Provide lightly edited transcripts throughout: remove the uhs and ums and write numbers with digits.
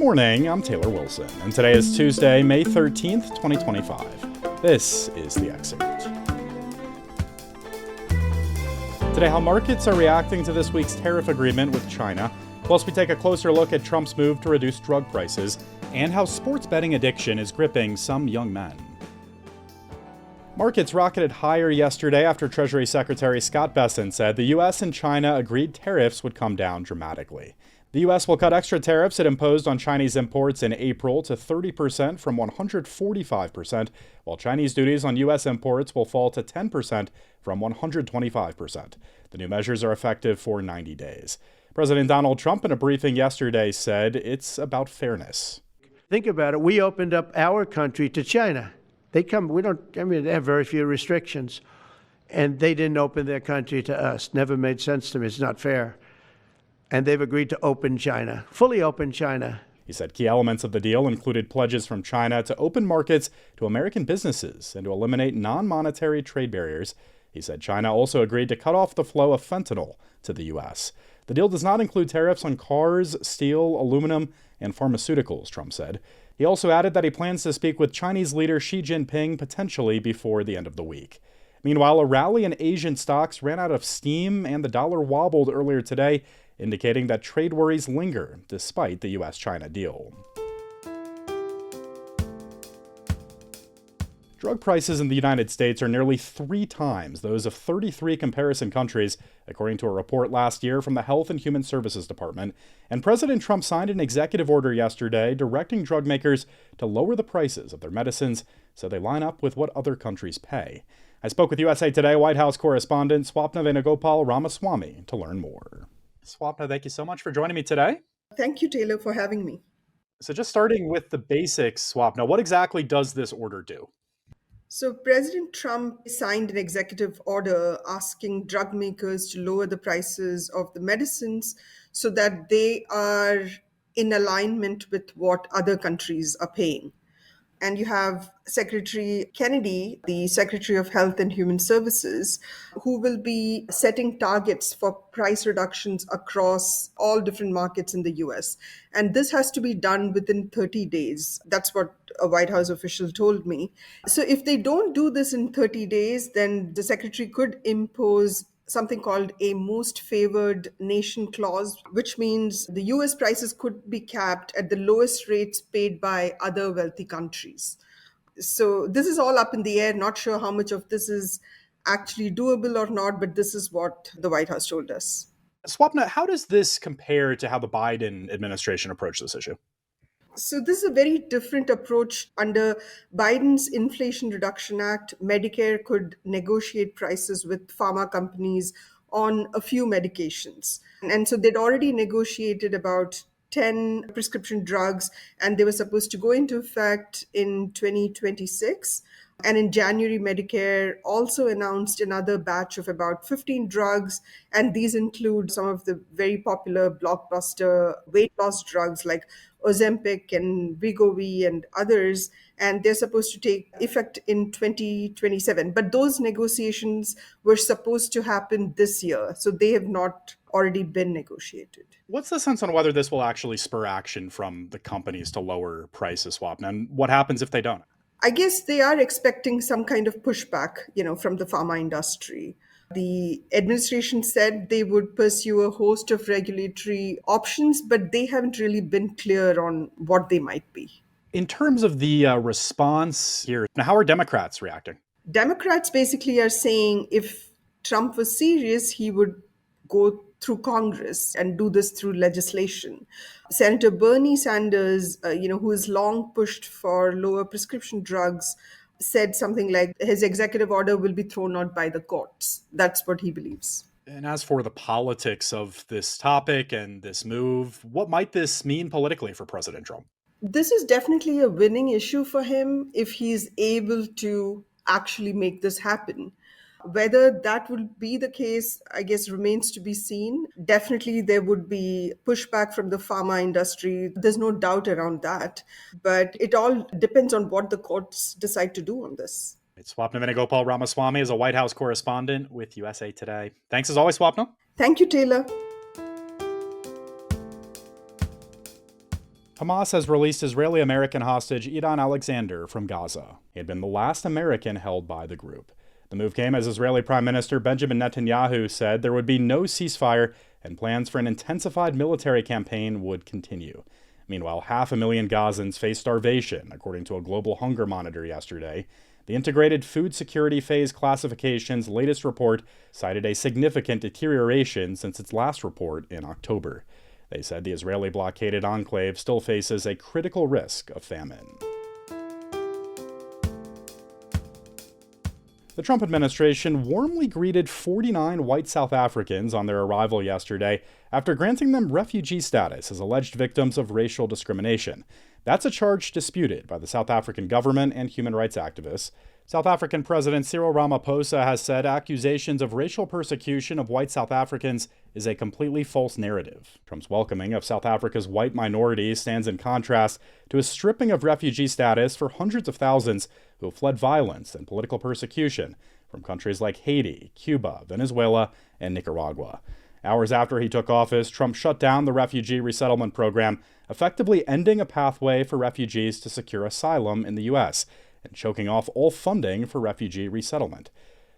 morning, I'm Taylor Wilson, and today is Tuesday, May 13th, 2025. This is the Excerpt. Today, how markets are reacting to this week's tariff agreement with China, plus we take a closer look at Trump's move to reduce drug prices, and how sports betting addiction is gripping some young men. Markets rocketed higher yesterday after Treasury Secretary Scott Bessent said the U.S. and China agreed tariffs would come down dramatically. The U.S. will cut extra tariffs it imposed on Chinese imports in April to 30% from 145%, while Chinese duties on U.S. imports will fall to 10% from 125%. The new measures are effective for 90 days. President Donald Trump, in a briefing yesterday, said it's about fairness. Think about it. We opened up our country to China. They have very few restrictions, and they didn't open their country to us. Never made sense to me. It's not fair. And they've agreed to open China, fully open China. He said key elements of the deal included pledges from China to open markets to American businesses and to eliminate non-monetary trade barriers. He said China also agreed to cut off the flow of fentanyl to the U.S. The deal does not include tariffs on cars, steel, aluminum, and pharmaceuticals, Trump said. He also added that he plans to speak with Chinese leader Xi Jinping potentially before the end of the week. Meanwhile, a rally in Asian stocks ran out of steam and the dollar wobbled earlier today, indicating that trade worries linger despite the U.S.-China deal. Drug prices in the United States are nearly 3 times those of 33 comparison countries, according to a report last year from the Health and Human Services Department. And President Trump signed an executive order yesterday directing drug makers to lower the prices of their medicines so they line up with what other countries pay. I spoke with USA Today White House correspondent Swapna Venugopal Ramaswamy to learn more. Swapna, thank you so much for joining me today. Thank you, Taylor, for having me. So just starting with the basics, Swapna, what exactly does this order do? So President Trump signed an executive order asking drug makers to lower the prices of the medicines so that they are in alignment with what other countries are paying. And you have Secretary Kennedy, the Secretary of Health and Human Services, who will be setting targets for price reductions across all different markets in the US. And this has to be done within 30 days. That's what a White House official told me. So if they don't do this in 30 days, then the secretary could impose something called a most favored nation clause, which means the US prices could be capped at the lowest rates paid by other wealthy countries. So this is all up in the air. Not sure how much of this is actually doable or not, but this is what the White House told us. Swapna, how does this compare to how the Biden administration approached this issue? So this is a very different approach. Under Biden's Inflation Reduction Act, Medicare could negotiate prices with pharma companies on a few medications. And so they'd already negotiated about 10 prescription drugs, and they were supposed to go into effect in 2026. And in January, Medicare also announced another batch of about 15 drugs, and these include some of the very popular blockbuster weight loss drugs like Ozempic and Wegovy and others, and they're supposed to take effect in 2027. But those negotiations were supposed to happen this year, so they have not already been negotiated. What's the sense on whether this will actually spur action from the companies to lower prices, Swapna, and what happens if they don't? I guess they are expecting some kind of pushback, from the pharma industry. The administration said they would pursue a host of regulatory options, but they haven't really been clear on what they might be. In terms of the response here, now how are Democrats reacting? Democrats basically are saying if Trump was serious, he would go through Congress and do this through legislation. Senator Bernie Sanders, who has long pushed for lower prescription drugs, said something like his executive order will be thrown out by the courts. That's what he believes. And as for the politics of this topic and this move, what might this mean politically for President Trump? This is definitely a winning issue for him if he's able to actually make this happen. Whether that will be the case, I guess, remains to be seen. Definitely, there would be pushback from the pharma industry. There's no doubt around that. But it all depends on what the courts decide to do on this. Swapna Venugopal Ramaswamy is a White House correspondent with USA Today. Thanks as always, Swapna. Thank you, Taylor. Hamas has released Israeli-American hostage Idan Alexander from Gaza. He had been the last American held by the group. The move came as Israeli Prime Minister Benjamin Netanyahu said there would be no ceasefire and plans for an intensified military campaign would continue. Meanwhile, 500,000 Gazans face starvation, according to a global hunger monitor yesterday. The Integrated Food Security Phase Classification's latest report cited a significant deterioration since its last report in October. They said the Israeli blockaded enclave still faces a critical risk of famine. The Trump administration warmly greeted 49 white South Africans on their arrival yesterday after granting them refugee status as alleged victims of racial discrimination. That's a charge disputed by the South African government and human rights activists. South African President Cyril Ramaphosa has said accusations of racial persecution of white South Africans is a completely false narrative. Trump's welcoming of South Africa's white minority stands in contrast to his stripping of refugee status for hundreds of thousands who have fled violence and political persecution from countries like Haiti, Cuba, Venezuela, and Nicaragua. Hours after he took office, Trump shut down the refugee resettlement program, effectively ending a pathway for refugees to secure asylum in the U.S., and choking off all funding for refugee resettlement.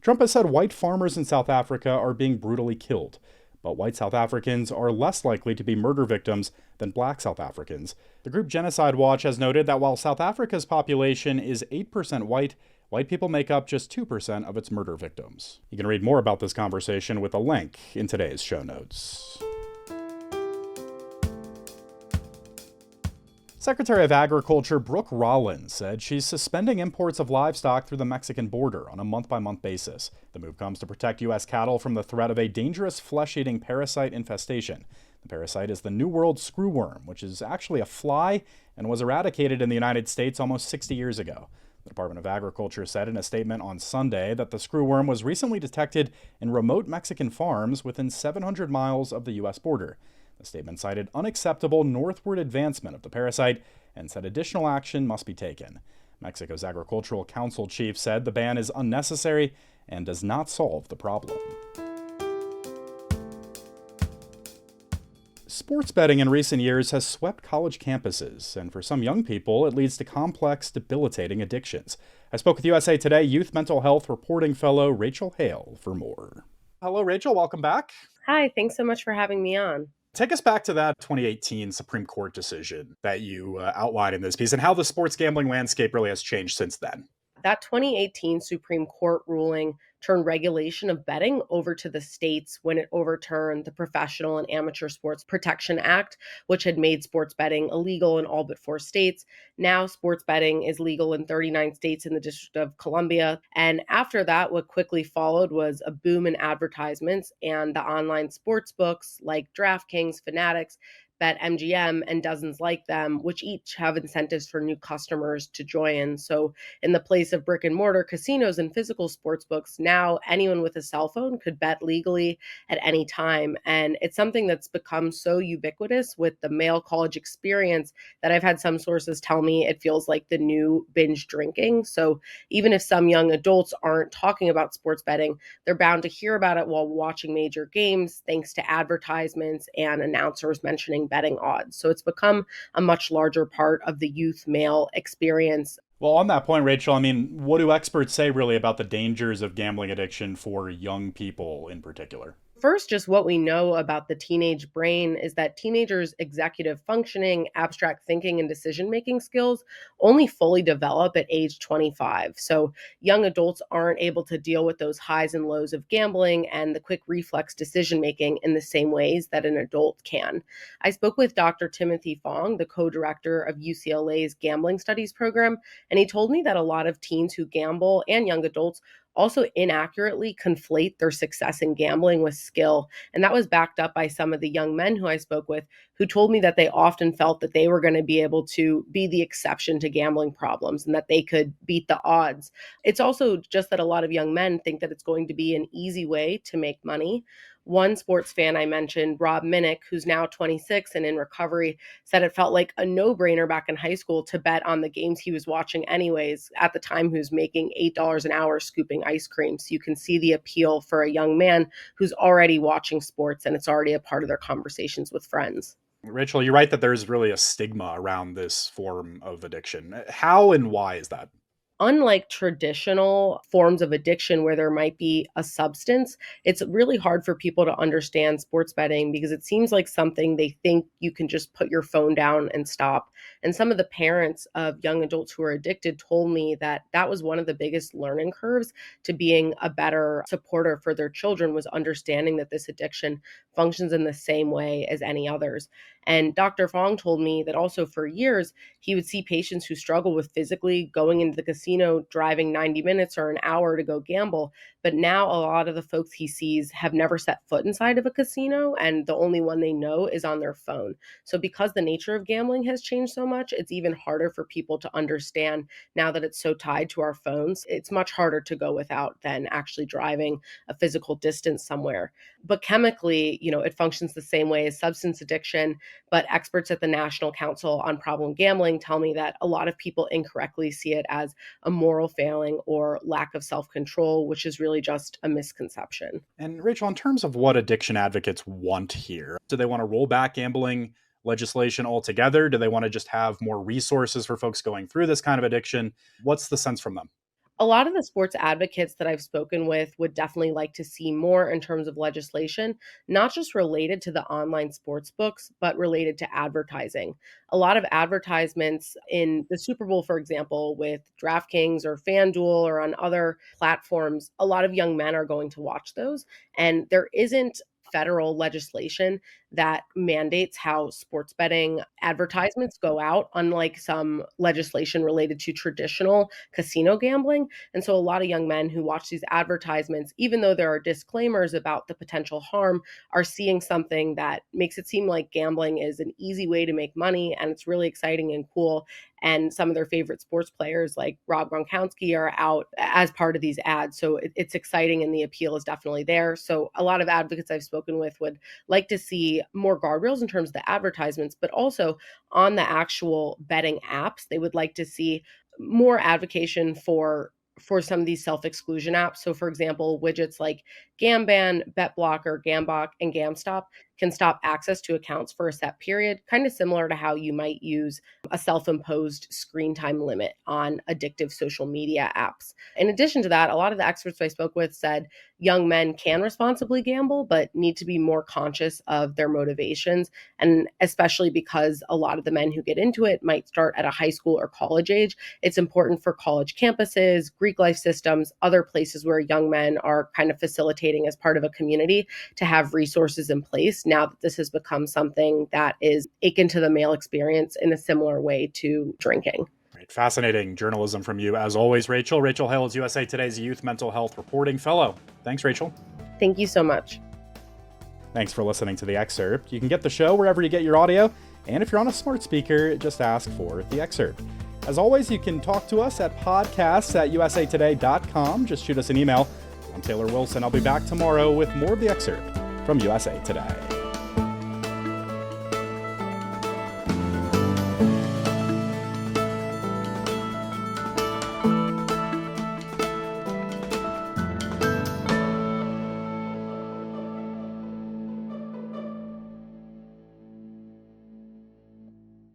Trump has said white farmers in South Africa are being brutally killed, but white South Africans are less likely to be murder victims than black South Africans. The group Genocide Watch has noted that while South Africa's population is 8% white, white people make up just 2% of its murder victims. You can read more about this conversation with a link in today's show notes. Secretary of Agriculture Brooke Rollins said she's suspending imports of livestock through the Mexican border on a month-by-month basis. The move comes to protect U.S. cattle from the threat of a dangerous flesh-eating parasite infestation. The parasite is the New World screwworm, which is actually a fly and was eradicated in the United States almost 60 years ago. The Department of Agriculture said in a statement on Sunday that the screwworm was recently detected in remote Mexican farms within 700 miles of the U.S. border. The statement cited unacceptable northward advancement of the parasite and said additional action must be taken. Mexico's Agricultural Council chief said the ban is unnecessary and does not solve the problem. Sports betting in recent years has swept college campuses, and for some young people, it leads to complex, debilitating addictions. I spoke with USA Today youth mental health reporting fellow Rachel Hale for more. Hello, Rachel. Welcome back. Hi, thanks so much for having me on. Take us back to that 2018 Supreme Court decision that you outlined in this piece and how the sports gambling landscape really has changed since then. That 2018 Supreme Court ruling turned regulation of betting over to the states when it overturned the Professional and Amateur Sports Protection Act, which had made sports betting illegal in all but 4 states. Now sports betting is legal in 39 states in the District of Columbia. And after that, what quickly followed was a boom in advertisements, and the online sports books like DraftKings, Fanatics, BetMGM, and dozens like them, which each have incentives for new customers to join. So in the place of brick and mortar casinos and physical sports books, now anyone with a cell phone could bet legally at any time. And it's something that's become so ubiquitous with the male college experience that I've had some sources tell me it feels like the new binge drinking. So even if some young adults aren't talking about sports betting, they're bound to hear about it while watching major games, thanks to advertisements and announcers mentioning betting odds. So it's become a much larger part of the youth male experience. Well, on that point, Rachel, what do experts say really about the dangers of gambling addiction for young people in particular? First, just what we know about the teenage brain is that teenagers' executive functioning, abstract thinking, and decision-making skills only fully develop at age 25. So young adults aren't able to deal with those highs and lows of gambling and the quick reflex decision-making in the same ways that an adult can. I spoke with Dr. Timothy Fong, the co-director of UCLA's Gambling Studies program, and he told me that a lot of teens who gamble and young adults also inaccurately conflate their success in gambling with skill. And that was backed up by some of the young men who I spoke with, who told me that they often felt that they were going to be able to be the exception to gambling problems and that they could beat the odds. It's also just that a lot of young men think that it's going to be an easy way to make money. One sports fan I mentioned, Rob Minnick, who's now 26 and in recovery, said it felt like a no-brainer back in high school to bet on the games he was watching anyways. At the time, he was making $8 an hour scooping ice cream. So you can see the appeal for a young man who's already watching sports and it's already a part of their conversations with friends. Rachel, you're right that there's really a stigma around this form of addiction. How and why is that? Unlike traditional forms of addiction where there might be a substance, it's really hard for people to understand sports betting because it seems like something they think you can just put your phone down and stop. And some of the parents of young adults who are addicted told me that that was one of the biggest learning curves to being a better supporter for their children, was understanding that this addiction functions in the same way as any others. And Dr. Fong told me that also for years, he would see patients who struggle with physically going into the casino, driving 90 minutes or an hour to go gamble. But now a lot of the folks he sees have never set foot inside of a casino, and the only one they know is on their phone. So because the nature of gambling has changed so much, it's even harder for people to understand now that it's so tied to our phones. It's much harder to go without than actually driving a physical distance somewhere. But chemically, it functions the same way as substance addiction. But experts at the National Council on Problem Gambling tell me that a lot of people incorrectly see it as a moral failing or lack of self-control, which is really just a misconception. And Rachel, in terms of what addiction advocates want here, do they want to roll back gambling legislation altogether? Do they want to just have more resources for folks going through this kind of addiction? What's the sense from them? A lot of the sports advocates that I've spoken with would definitely like to see more in terms of legislation, not just related to the online sports books, but related to advertising. A lot of advertisements in the Super Bowl, for example, with DraftKings or FanDuel or on other platforms, a lot of young men are going to watch those. And there isn't federal legislation that mandates how sports betting advertisements go out, unlike some legislation related to traditional casino gambling. And so a lot of young men who watch these advertisements, even though there are disclaimers about the potential harm, are seeing something that makes it seem like gambling is an easy way to make money and it's really exciting and cool. And some of their favorite sports players like Rob Gronkowski are out as part of these ads. So it's exciting and the appeal is definitely there. So a lot of advocates I've spoken with would like to see more guardrails in terms of the advertisements, but also on the actual betting apps, they would like to see more advocacy for some of these self-exclusion apps. So for example, widgets like Gamban, BetBlocker, Gamblock, and GamStop can stop access to accounts for a set period, kind of similar to how you might use a self-imposed screen time limit on addictive social media apps. In addition to that, a lot of the experts I spoke with said young men can responsibly gamble, but need to be more conscious of their motivations. And especially because a lot of the men who get into it might start at a high school or college age, it's important for college campuses, Greek life systems, other places where young men are kind of facilitating as part of a community to have resources in place now that this has become something that is akin to the male experience in a similar way to drinking. Right. Fascinating journalism from you, as always, Rachel. Rachel Hale is USA Today's Youth Mental Health Reporting Fellow. Thanks, Rachel. Thank you so much. Thanks for listening to The Excerpt. You can get the show wherever you get your audio, and if you're on a smart speaker, just ask for The Excerpt. As always, you can talk to us at podcasts@usatoday.com. Just shoot us an email. I'm Taylor Wilson. I'll be back tomorrow with more of The Excerpt from USA Today.